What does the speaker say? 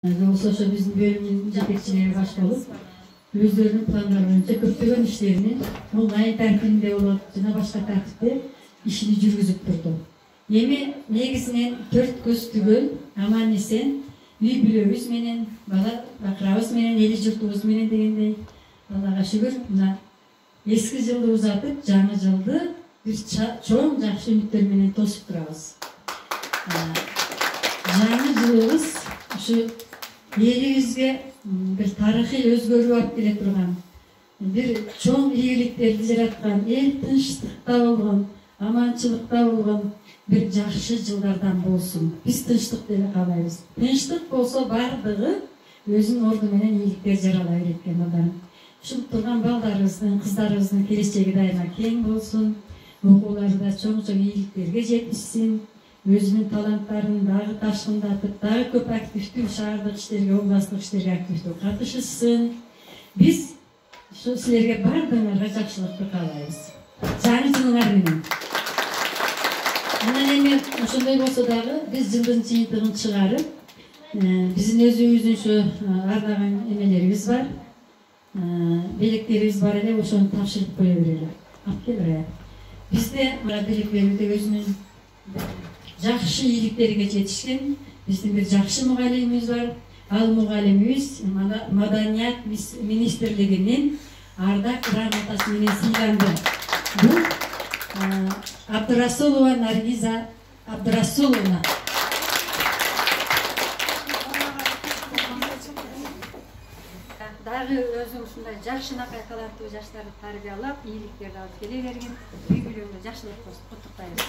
Ошо биздин бөлүмдүн жетекчилери баш болуп, өздөрүнүн пландары боюнча көптөгөн иштерини онлайн тартибинде болот жана башка тартипте ишини жүргүзүп турду. Эми негизинен 4 көз түгөл, аман эсен, үй бүлөбүз менен, бала бакырабыз менен, эли журтубуз менен дегендей, Аллага шүгүр, мына эски жылды узатып, жаңы жылды бир чоң жакшы үмүттөр менен тосуп турабыз. Жаңы жылыбыз ушу элибизге бир тарыхый өзгөрүү алып келе турган, бир чоң ийгиликтерди жараткан, эл тынчтыкта болгон, аманчылыкта болгон бир жакшы жылдардан болсун. Биз тынчтык деле каалайбыз. Тынчтык болсо бардыгы өзүнүн орду менен ийгиликтер жарала берет экен балдарым. Ушул турган балдарыбыздын, кыздарыбыздын келечеги дайыма кең болсун, окууларда чоң-чоң ийгиликтерге жетишсин, өзүнүн таланттарын дагы ташкындатып, дагы көп активдүү шаардык иштерге, областтык иштерге активдүү катышышсын. Биз ушул силерге бардыгыңарга жакшылыкты каалайбыз. Жаңы жылыңар менен. Анан эми ошондой болсо дагы биз жылдын жыйынтыгын чыгарып, биздин өзүбүздүн ушу ардаган эмелерибиз бар. Белектерибиз бар эле, ошону тапшырып кое берели. Алып келе. Бизде белек берүүдө өзүнүн жакшы ийгиликтерге жетишкен биздин бир жакшы мугалимибиз бар. Ал мугалимибиз Маданият министрлигинин ардак грамотасы менен сыйланды. Бул Абдырасулова Наргиза Абдырасуловна. Дагы өзүң ушундай жакшынакай таланттуу жаштарды тарбиялап, ийгиликтерди алып келе берген, үй бүлөңдө жакшылык куттуктайбыз.